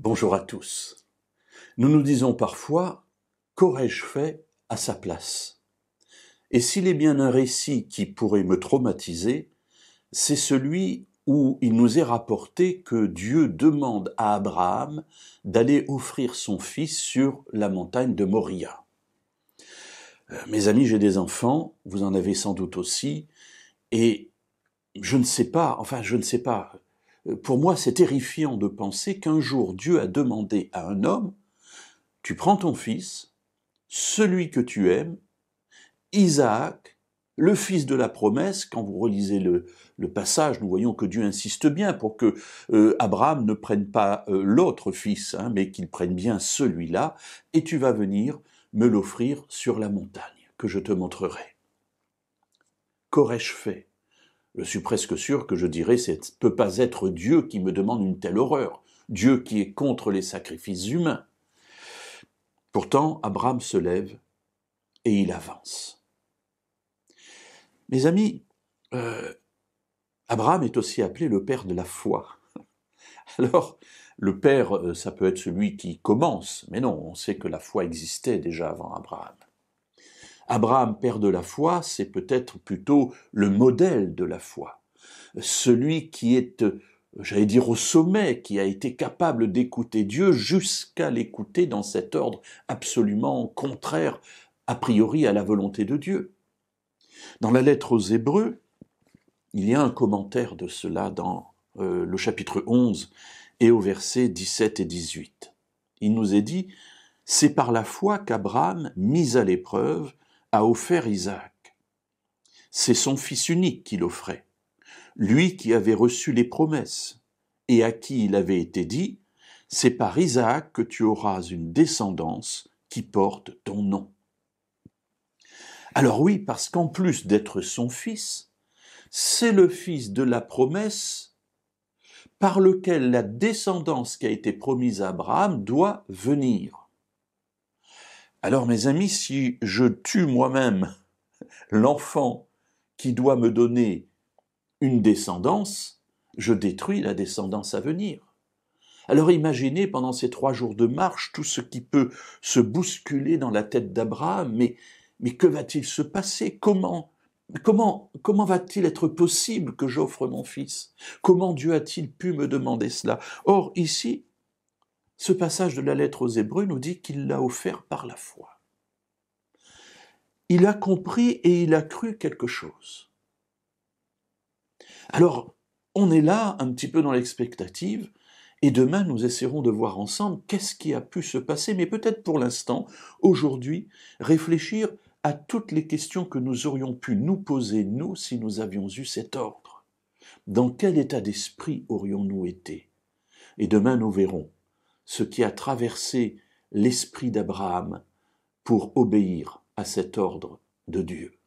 Bonjour à tous. Nous nous disons parfois, qu'aurais-je fait à sa place? Et s'il est bien un récit qui pourrait me traumatiser, c'est celui où il nous est rapporté que Dieu demande à Abraham d'aller offrir son fils sur la montagne de Moria. Mes amis, j'ai des enfants, vous en avez sans doute aussi, et je ne sais pas, pour moi c'est terrifiant de penser qu'un jour Dieu a demandé à un homme: tu prends ton fils, celui que tu aimes, Isaac, le fils de la promesse. Quand vous relisez le passage, nous voyons que Dieu insiste bien pour que Abraham ne prenne pas l'autre fils, mais qu'il prenne bien celui-là, et tu vas venir me l'offrir sur la montagne que je te montrerai. Qu'aurais-je fait? Je suis presque sûr que je dirais, ce ne peut pas être Dieu qui me demande une telle horreur, Dieu qui est contre les sacrifices humains. Pourtant, Abraham se lève et il avance. Mes amis, Abraham est aussi appelé le père de la foi. Alors, le père, ça peut être celui qui commence, mais non, on sait que la foi existait déjà avant Abraham. Abraham, père de la foi, c'est peut-être plutôt le modèle de la foi. Celui qui est, j'allais dire, au sommet, qui a été capable d'écouter Dieu jusqu'à l'écouter dans cet ordre absolument contraire, a priori, à la volonté de Dieu. Dans la lettre aux Hébreux, il y a un commentaire de cela dans le chapitre 11 et au verset 17 et 18. Il nous est dit: « C'est par la foi qu'Abraham, mis à l'épreuve, a offert Isaac. C'est son fils unique qu'il offrait, lui qui avait reçu les promesses, et à qui il avait été dit: « C'est par Isaac que tu auras une descendance qui porte ton nom. » Alors oui, parce qu'en plus d'être son fils, c'est le fils de la promesse par lequel la descendance qui a été promise à Abraham doit venir. Alors mes amis, si je tue moi-même l'enfant qui doit me donner une descendance, je détruis la descendance à venir. Alors imaginez pendant ces 3 jours de marche tout ce qui peut se bousculer dans la tête d'Abraham. Mais que va-t-il se passer? Comment va-t-il être possible que j'offre mon fils? Comment Dieu a-t-il pu me demander cela? Or ici, ce passage de la lettre aux Hébreux nous dit qu'il l'a offert par la foi. Il a compris et il a cru quelque chose. Alors, on est là, un petit peu dans l'expectative, et demain, nous essaierons de voir ensemble qu'est-ce qui a pu se passer, mais peut-être pour l'instant, aujourd'hui, réfléchir à toutes les questions que nous aurions pu nous poser, nous, si nous avions eu cet ordre. Dans quel état d'esprit aurions-nous été? Et demain, nous verrons ce qui a traversé l'esprit d'Abraham pour obéir à cet ordre de Dieu.